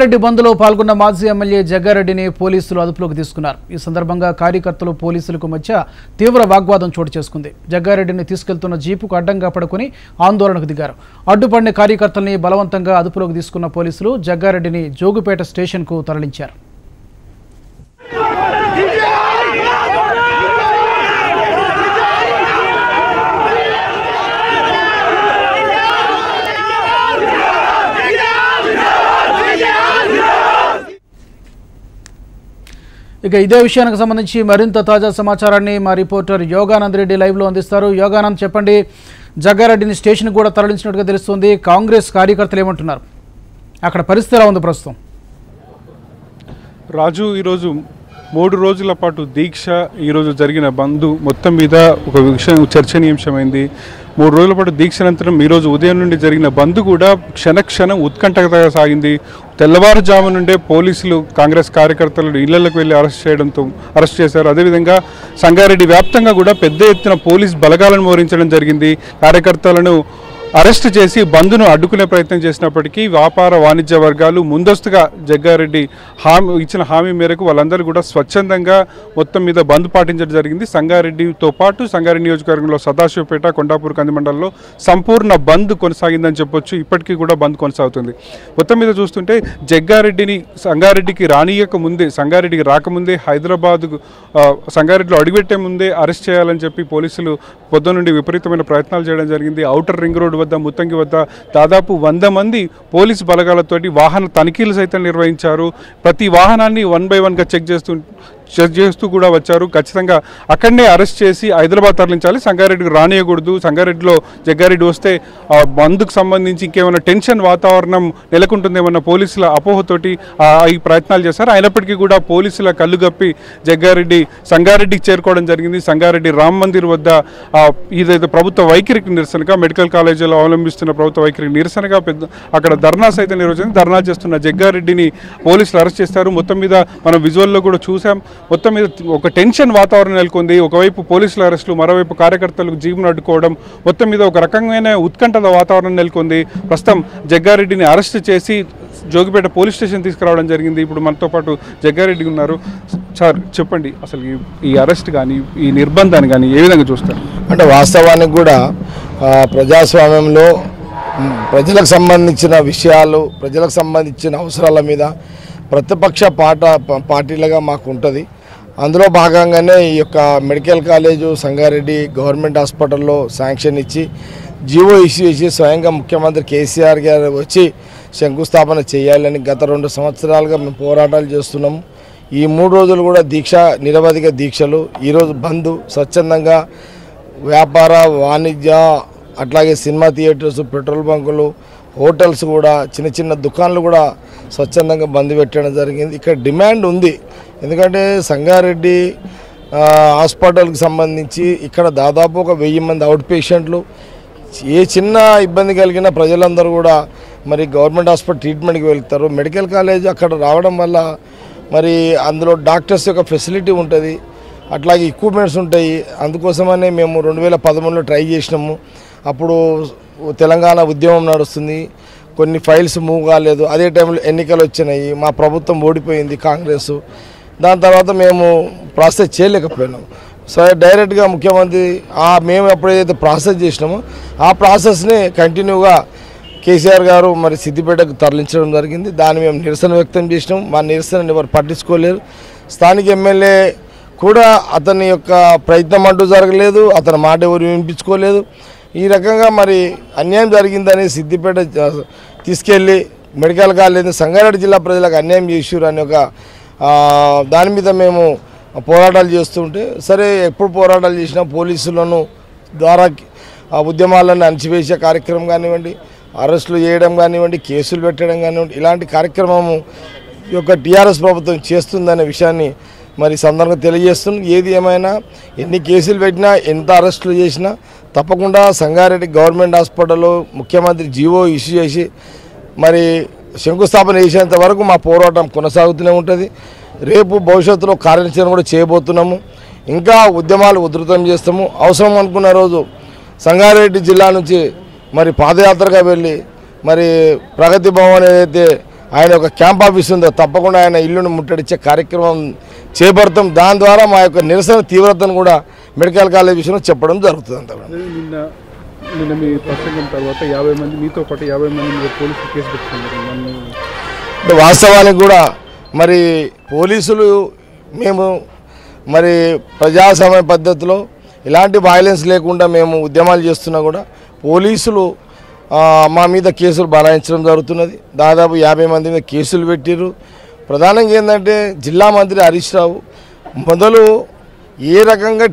రెడ్డి బంద్లో పాల్గొన్న మాజీ ఎమ్మెల్యే జగ్గారెడ్డిని పోలీసులు అదుపులోకి తీసుకున్నారు. ఈ సందర్భంగా కార్యకర్తలు పోలీసులకు మధ్య తీవ్ర వాగ్వాదం చోటు చేసుకుంది. జగ్గారెడ్డిని తీసుకెళ్తున్న జీపుకు అడ్డంగా పడుకుని ఆందోళనకు దిగారు. అడ్డుపడిన కార్యకర్తల్ని బలవంతంగా అదుపులోకి తీసుకున్న పోలీసులు జగ్గారెడ్డిని జోగుపేట స్టేషన్కు తరలించారు. ఇక ఇదే విషయానికి సంబంధించి మరింత తాజా సమాచారాన్ని మా రిపోర్టర్ యోగానంద్ రెడ్డి లైవ్లో అందిస్తారు. యోగానంద్, చెప్పండి, జగ్గారెడ్డిని స్టేషన్ కూడా తరలించినట్టుగా తెలుస్తుంది. కాంగ్రెస్ కార్యకర్తలు ఏమంటున్నారు? అక్కడ పరిస్థితి ఎలా ఉంది ప్రస్తుతం? రాజు, ఈరోజు 3 రోజుల పాటు దీక్ష, ఈరోజు జరిగిన బంద్ మొత్తం మీద ఒక విషయం చర్చనీయాంశమైంది. 3 రోజుల పాటు దీక్ష అనంతరం ఈరోజు ఉదయం నుండి జరిగిన బంద్ కూడా క్షణక్షణం ఉత్కంఠగా సాగింది. తెల్లవారుజాము నుండే పోలీసులు కాంగ్రెస్ కార్యకర్తలను ఇళ్లకు వెళ్లి అరెస్ట్ చేశారు. అదేవిధంగా సంగారెడ్డి వ్యాప్తంగా కూడా పెద్ద ఎత్తున పోలీస్ బలగాలను మోహరించడం జరిగింది. కార్యకర్తలను అరెస్ట్ చేసి బంద్ను అడ్డుకునే ప్రయత్నం చేసినప్పటికీ వ్యాపార వాణిజ్య వర్గాలు ముందస్తుగా జగ్గారెడ్డి ఇచ్చిన హామీ మేరకు వాళ్ళందరూ కూడా స్వచ్ఛందంగా మొత్తం మీద బంద్ పాటించడం జరిగింది. సంగారెడ్డితో పాటు సంగారెడ్డి నియోజకవర్గంలో సదాశివపేట, కొండాపూర్ కంది మండలంలో సంపూర్ణ బంద్ కొనసాగిందని చెప్పొచ్చు. ఇప్పటికీ కూడా బంద్ కొనసాగుతుంది. మొత్తం మీద చూస్తుంటే సంగారెడ్డికి రాకముందే హైదరాబాద్కు సంగారెడ్డిలో అడుగుపెట్టే ముందే అరెస్ట్ చేయాలని చెప్పి పోలీసులు పొద్దు నుండి విపరీతమైన ప్రయత్నాలు చేయడం జరిగింది. ఔటర్ రింగ్ రోడ్ వద్ద, ముత్తంగి వద్ద దాదాపు 100 మంది పోలీసు బలగాలతోటి వాహన తనిఖీలు సైతం నిర్వహించారు. ప్రతి వాహనాన్ని 1 by 1గా చెక్ చేస్తూ కూడా వచ్చారు. ఖచ్చితంగా అక్కడనే అరెస్ట్ చేసి హైదరాబాద్ తరలించాలి, సంగారెడ్డికి రానియకూడదు. సంగారెడ్డిలో జగ్గారెడ్డి వస్తే బంద్కు సంబంధించి ఇంకేమైనా టెన్షన్ వాతావరణం నెలకొంటుందేమన్న పోలీసుల అపోహతోటి ఈ ప్రయత్నాలు చేశారు. అయినప్పటికీ కూడా పోలీసుల కళ్ళుగప్పి జగ్గారెడ్డి సంగారెడ్డికి చేరుకోవడం జరిగింది. సంగారెడ్డి రామ్ మందిర్ వద్ద ఇదైతే ప్రభుత్వ వైఖరికి నిరసనగా, మెడికల్ కాలేజీలో అవలంబిస్తున్న ప్రభుత్వ వైఖరికి నిరసనగా అక్కడ ధర్నా సైతం నిర్వహించింది. ధర్నా చేస్తున్న జగ్గారెడ్డిని పోలీసులు అరెస్ట్ చేస్తారు. మొత్తం మీద మనం విజువల్లో కూడా చూసాం. మొత్తం మీద ఒక టెన్షన్ వాతావరణం నెలకొంది. ఒకవైపు పోలీసుల అరెస్టులు, మరోవైపు కార్యకర్తలకు జీబును అడ్డుకోవడం, మొత్తం మీద ఒక రకమైన ఉత్కంఠత వాతావరణం నెలకొంది. ప్రస్తుతం జగ్గారెడ్డిని అరెస్ట్ చేసి జోగిపేట పోలీస్ స్టేషన్ తీసుకురావడం జరిగింది. ఇప్పుడు మనతో పాటు జగ్గారెడ్డి ఉన్నారు. సార్, చెప్పండి, అసలు ఈ అరెస్ట్ కానీ ఈ నిర్బంధాన్ని కానీ ఏ విధంగా చూస్తారు? అంటే వాస్తవానికి కూడా ప్రజాస్వామ్యంలో ప్రజలకు సంబంధించిన విషయాలు, ప్రజలకు సంబంధించిన అవసరాల మీద ప్రతిపక్ష పార్టీలుగా మాకు ఉంటుంది. అందులో భాగంగానే ఈ యొక్క మెడికల్ కాలేజు సంగారెడ్డి గవర్నమెంట్ హాస్పిటల్లో శాంక్షన్ ఇచ్చి జీవో ఇష్యూ చేసి స్వయంగా ముఖ్యమంత్రి కేసీఆర్ గారు వచ్చి శంకుస్థాపన చేయాలని గత 2 సంవత్సరాలుగా మేము పోరాటాలు చేస్తున్నాము. ఈ 3 రోజులు కూడా నిరవధిక దీక్షలు. ఈరోజు బంద్ స్వచ్ఛందంగా వ్యాపార వాణిజ్య, అట్లాగే సినిమా థియేటర్స్, పెట్రోల్ బంకులు, హోటల్స్ కూడా, చిన్న చిన్న దుకాణాలు కూడా స్వచ్ఛందంగా బంద్ పెట్టడం జరిగింది. ఇక్కడ డిమాండ్ ఉంది. ఎందుకంటే సంగారెడ్డి హాస్పిటల్కి సంబంధించి ఇక్కడ దాదాపు ఒక 1000 మంది అవుట్ పేషెంట్లు, ఏ చిన్న ఇబ్బంది కలిగిన ప్రజలందరూ కూడా మరి గవర్నమెంట్ హాస్పిటల్ ట్రీట్మెంట్కి వెళ్తారు. మెడికల్ కాలేజ్ అక్కడ రావడం వల్ల మరి అందులో డాక్టర్స్ యొక్క ఫెసిలిటీ ఉంటుంది, అట్లాగే ఎక్విప్మెంట్స్ ఉంటాయి. అందుకోసమనే మేము 2013లో ట్రై చేసినాము. అప్పుడు తెలంగాణ ఉద్యమం నడుస్తుంది, కొన్ని ఫైల్స్ మూవ్ కాలేదు. అదే టైంలో ఎన్నికలు వచ్చినాయి, మా ప్రభుత్వం ఓడిపోయింది కాంగ్రెస్. దాని తర్వాత మేము ప్రాసెస్ చేయలేకపోయినాం. సో డైరెక్ట్గా ముఖ్యమంత్రి మేము ఎప్పుడైతే ప్రాసెస్ చేసినామో ఆ ప్రాసెస్ని కంటిన్యూగా కేసీఆర్ గారు మరి సిద్దిపేటకు తరలించడం జరిగింది. దాన్ని మేము నిరసన వ్యక్తం చేసినాం. మా నిరసనని ఎవరు పట్టించుకోలేరు. స్థానిక ఎమ్మెల్యే కూడా అతని యొక్క ప్రయత్నం అంటూ జరగలేదు, అతని మాట ఎవరు వినిపించుకోలేదు. ఈ రకంగా మరి అన్యాయం జరిగిందని సిద్దిపేట తీసుకెళ్ళి మెడికల్ కాలేజ్ సంగారెడ్డి జిల్లా ప్రజలకు అన్యాయం చేసారు అని ఒక దాని మీద మేము పోరాటాలు చేస్తుంటే, సరే ఎప్పుడు పోరాటాలు చేసినా పోలీసులను ద్వారా ఉద్యమాలను అణచివేసే కార్యక్రమం కానివ్వండి, అరెస్టులు చేయడం కానివ్వండి, కేసులు పెట్టడం కానివ్వండి, ఇలాంటి కార్యక్రమము ఈ యొక్క టీఆర్ఎస్ ప్రభుత్వం చేస్తుందనే విషయాన్ని మరి సందర్భంగా తెలియజేస్తుంది. ఏది ఏమైనా ఎన్ని కేసులు పెట్టినా, ఎంత అరెస్టులు చేసినా తప్పకుండా సంగారెడ్డి గవర్నమెంట్ హాస్పిటల్లో ముఖ్యమంత్రి జీవో ఇష్యూ చేసి మరి శంకుస్థాపన చేసేంత వరకు మా పోరాటం కొనసాగుతూనే ఉంటుంది. రేపు భవిష్యత్తులో కార్యాచరణ కూడా చేయబోతున్నాము. ఇంకా ఉద్యమాలు ఉధృతం చేస్తాము. అవసరం అనుకున్న రోజు సంగారెడ్డి జిల్లా నుంచి మరి పాదయాత్రగా వెళ్ళి మరి ప్రగతి భవన్ ఏదైతే ఆయన ఒక క్యాంప్ ఆఫీస్ ఉందో తప్పకుండా ఆయన ఇల్లును ముట్టడిచ్చే కార్యక్రమం చేపడతాం. దాని ద్వారా మా యొక్క నిరసన తీవ్రతను కూడా మెడికల్ కాలేజ్ విషయంలో చెప్పడం జరుగుతుంది. అంత నిన్న మీ ప్రసంగం తర్వాత 50 మంది మీతో పాటు 50 మంది మీద పోలీసులు కేసు పెట్టుకున్నారు. వాస్తవానికి కూడా మరి పోలీసులు మేము మరి ప్రజాస్వామ్య పద్ధతిలో ఎలాంటి వైలెన్స్ లేకుండా మేము ఉద్యమాలు చేస్తున్నా కూడా పోలీసులు మా మీద కేసులు బనాయించడం జరుగుతున్నది. దాదాపు 50 మంది మీద కేసులు పెట్టిర్రు. ప్రధానంగా ఏంటంటే జిల్లా మంత్రి హరీష్ రావు మొదలు ఏ రకంగా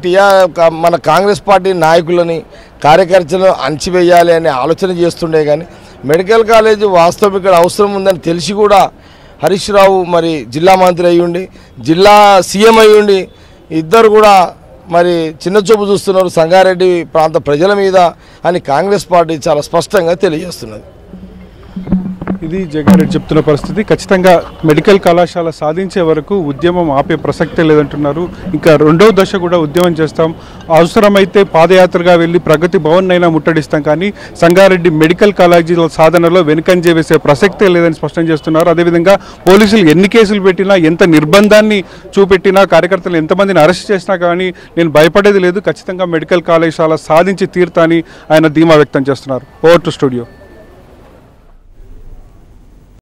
మన కాంగ్రెస్ పార్టీ నాయకులని కార్యకర్తలను అణచివేయాలి అనే ఆలోచన చేస్తుండే, కానీ మెడికల్ కాలేజ్ వాస్తవం ఇక్కడ అవసరం ఉందని తెలిసి కూడా హరీష్ రావు మరి జిల్లా మంత్రి అయ్యుండి జిల్లా సీఎం అయ్యుండి ఇద్దరు కూడా మరి చిన్న చూపు చూస్తున్నారు సంగారెడ్డి ప్రాంత ప్రజల మీద అని కాంగ్రెస్ పార్టీ చాలా స్పష్టంగా తెలియజేస్తున్నది. ఇది జగ్గారెడ్డి చెప్తున్న పరిస్థితి. ఖచ్చితంగా మెడికల్ కళాశాల సాధించే వరకు ఉద్యమం ఆపే ప్రసక్తే లేదంటున్నారు. ఇంకా రెండవ దశ కూడా ఉద్యమం చేస్తాం, అవసరమైతే పాదయాత్రగా వెళ్ళి ప్రగతి భవన్ అయినా ముట్టడిస్తాం, కానీ సంగారెడ్డి మెడికల్ కాలేజీల సాధనలో వెనుకంజ వేసే ప్రసక్తే లేదని స్పష్టం చేస్తున్నారు. అదేవిధంగా పోలీసులు ఎన్ని కేసులు పెట్టినా, ఎంత నిర్బంధాన్ని చూపెట్టినా, కార్యకర్తలు ఎంతమందిని అరెస్ట్ చేసినా కానీ నేను భయపడేది లేదు, ఖచ్చితంగా మెడికల్ కళాశాల సాధించి తీరుతాని ఆయన ధీమా వ్యక్తం చేస్తున్నారు. Over to studio.